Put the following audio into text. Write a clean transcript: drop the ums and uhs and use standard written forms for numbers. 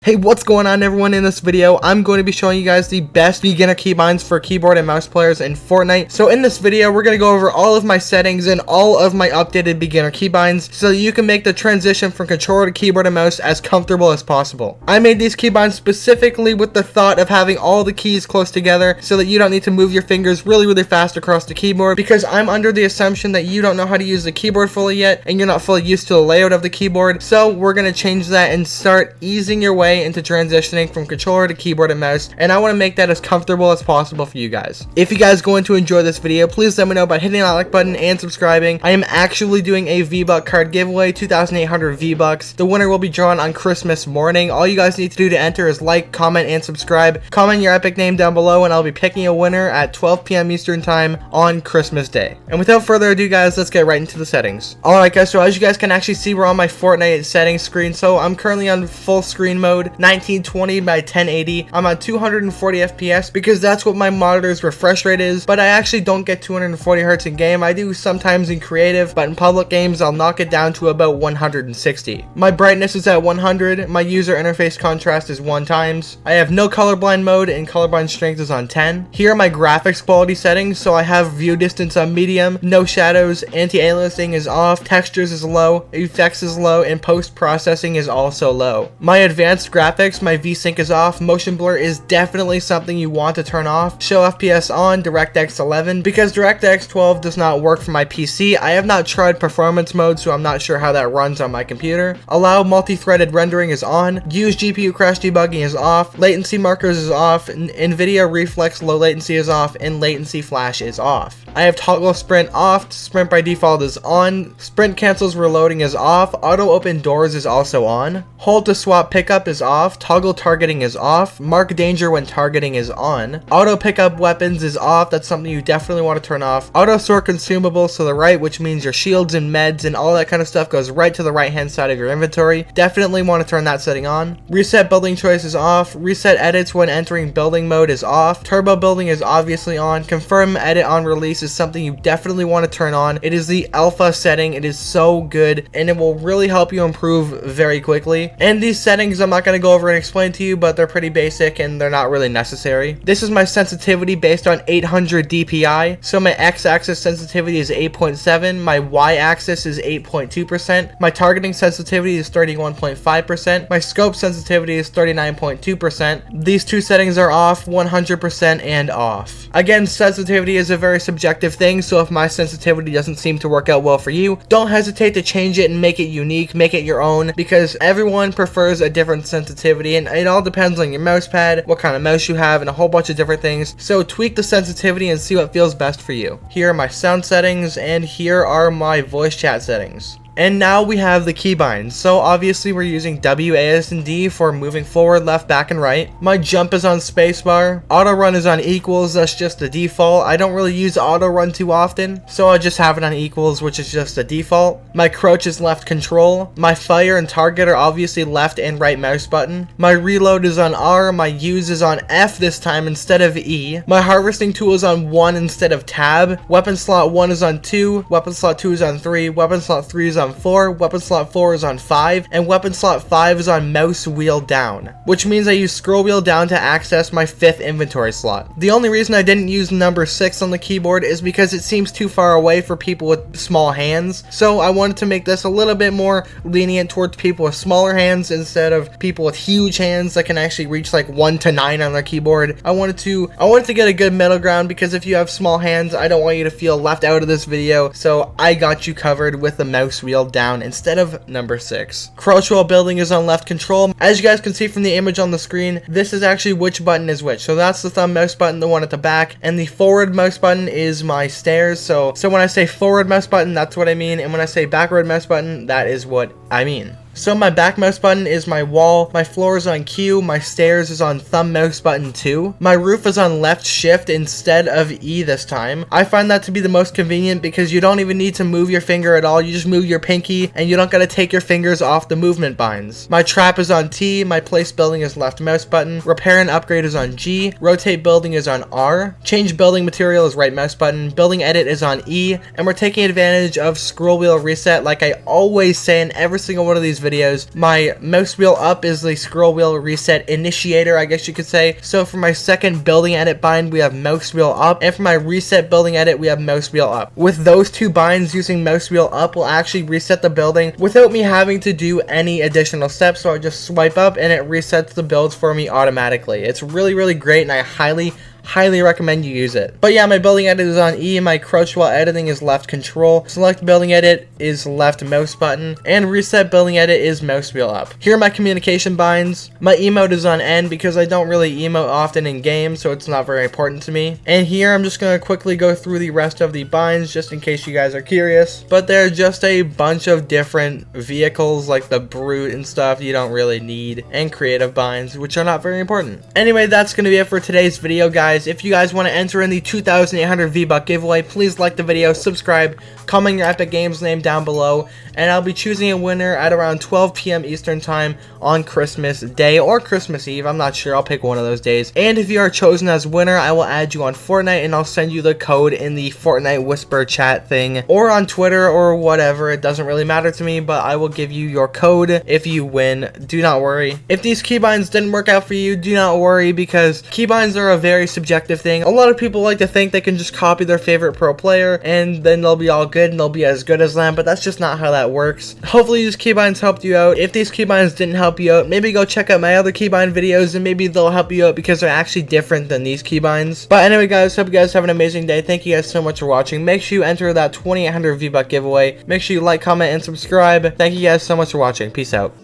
Hey, what's going on everyone? In this video, I'm going to be showing you guys the best beginner keybinds for keyboard and mouse players in Fortnite. So in this video, we're going to go over all of my settings and all of my updated beginner keybinds so you can make the transition from controller to keyboard and mouse as comfortable as possible. I made these keybinds specifically with the thought of having all the keys close together so that you don't need to move your fingers really fast across the keyboard, because I'm under the assumption that you don't know how to use the keyboard fully yet and you're not fully used to the layout of the keyboard. So we're going to change that and start easing your way into transitioning from controller to keyboard and mouse, and I want to make that as comfortable as possible for you guys. If you guys are going to enjoy this video, please let me know by hitting that like button and subscribing. I am actually doing a V-Buck card giveaway, 2,800 V-Bucks. The winner will be drawn on Christmas morning. All you guys need to do to enter is like, comment, and subscribe. Comment your epic name down below and I'll be picking a winner at 12 p.m. Eastern time on Christmas Day. And without further ado guys, let's get right into the settings. Alright guys, so as you guys can actually see, we're on my Fortnite settings screen. So I'm currently on full screen mode, 1920 by 1080. I'm on 240 FPS because that's what my monitor's refresh rate is, but I actually don't get 240 Hz in game. I do sometimes in creative, but in public games I'll knock it down to about 160. My brightness is at 100. My user interface contrast is 1 times. I have no colorblind mode and colorblind strength is on 10. Here are my graphics quality settings. So I have view distance on medium, no shadows, anti-aliasing is off, textures is low, effects is low, and post-processing is also low. My advanced graphics, my VSync is off. Motion blur is definitely something you want to turn off. Show FPS on, DirectX 11, because DirectX 12 does not work for my PC. I have not tried performance mode, so I'm not sure how that runs on my computer. Allow multi-threaded rendering is on. Use GPU crash debugging is off. Latency markers is off. NVIDIA Reflex low latency is off, and latency flash is off. I have toggle sprint off. Sprint by default is on. Sprint cancels reloading is off. Auto open doors is also on. Hold to swap pickup is off. Toggle targeting is off. Mark danger when targeting is on. Auto pickup weapons is off. That's something you definitely want to turn off. Auto sort consumables to the right, which means your shields and meds and all that kind of stuff goes right to the right hand side of your inventory. Definitely want to turn that setting on. Reset building choice is off. Reset edits when entering building mode is off. Turbo building is obviously on. Confirm edit on release is something you definitely want to turn on. It is the alpha setting. It is so good and it will really help you improve very quickly. And these settings I'm not going to go over and explain to you, but they're pretty basic and they're not really necessary. This is my sensitivity based on 800 DPI. So my x-axis sensitivity is 8.7, my y-axis is 8.2%, my targeting sensitivity is 31.5%, my scope sensitivity is 39.2%. These two settings are off, 100% and off. Again, sensitivity is a very subjective thing, so if my sensitivity doesn't seem to work out well for you, don't hesitate to change it and make it unique, make it your own, because everyone prefers a different sensitivity and it all depends on your mouse pad, what kind of mouse you have, and a whole bunch of different things. So tweak the sensitivity and see what feels best for you. Here are my sound settings and here are my voice chat settings. And now we have the keybinds. So obviously we're using W, A, S, and D for moving forward, left, back, and right. My jump is on spacebar. Auto run is on equals. That's just the default. I don't really use auto run too often, so I just have it on equals, which is just the default. My crouch is left control. My fire and target are obviously left and right mouse button. My reload is on R. My use is on F this time instead of E. My harvesting tool is on 1 instead of tab. Weapon slot 1 is on 2. Weapon slot 2 is on 3. Weapon slot 3 is on 4, weapon slot 4 is on 5, and weapon slot 5 is on mouse wheel down, which means I use scroll wheel down to access my 5th inventory slot. The only reason I didn't use number 6 on the keyboard is because it seems too far away for people with small hands, so I wanted to make this a little bit more lenient towards people with smaller hands instead of people with huge hands that can actually reach like 1 to 9 on their keyboard. I wanted to get a good middle ground, because if you have small hands, I don't want you to feel left out of this video, so I got you covered with the mouse wheel down instead of number 6. Crouch while building is on left control. As you guys can see from the image on the screen, this is actually which button is which. So that's the thumb mouse button, the one at the back, and the forward mouse button is my stairs. So when I say forward mouse button, that's what I mean, and when I say backward mouse button, that is what I mean. So my back mouse button is my wall, my floor is on Q, my stairs is on thumb mouse button 2, my roof is on left shift instead of E this time. I find that to be the most convenient because you don't even need to move your finger at all, you just move your pinky and you don't gotta take your fingers off the movement binds. My trap is on T, my place building is left mouse button, repair and upgrade is on G, rotate building is on R, change building material is right mouse button, building edit is on E, and we're taking advantage of scroll wheel reset like I always say in every single one of these videos. videos. My mouse wheel up is the scroll wheel reset initiator, I guess you could say. So for my second building edit bind, we have mouse wheel up, and for my reset building edit, we have mouse wheel up. With those two binds, using mouse wheel up will actually reset the building without me having to do any additional steps. So I just swipe up and it resets the builds for me automatically. It's really great, and I highly recommend you use it. But yeah, my building edit is on E, my crouch while editing is left control, select building edit is left mouse button, and reset building edit is mouse wheel up. Here are my communication binds. My emote is on N because I don't really emote often in game, so it's not very important to me. And here I'm just going to quickly go through the rest of the binds just in case you guys are curious. But there are just a bunch of different vehicles like the brute and stuff you don't really need, and creative binds which are not very important. Anyway, that's going to be it for today's video, guys. If you guys want to enter in the 2,800 V-Buck giveaway, please like the video, subscribe, comment your Epic Games name down below, and I'll be choosing a winner at around 12 p.m. Eastern Time on Christmas Day or Christmas Eve. I'm not sure. I'll pick one of those days. And if you are chosen as winner, I will add you on Fortnite, and I'll send you the code in the Fortnite Whisper chat thing, or on Twitter or whatever. It doesn't really matter to me, but I will give you your code if you win. Do not worry. If these keybinds didn't work out for you, do not worry, because keybinds are a very subjective thing. A lot of people like to think they can just copy their favorite pro player and then they'll be all good and they'll be as good as them, but that's just not how that works. Hopefully these keybinds helped you out. If these keybinds didn't help you out, maybe go check out my other keybind videos and maybe they'll help you out because they're actually different than these keybinds. But anyway, guys, hope you guys have an amazing day. Thank you guys so much for watching. Make sure you enter that 2,800 V-Buck giveaway. Make sure you like, comment, and subscribe. Thank you guys so much for watching. Peace out.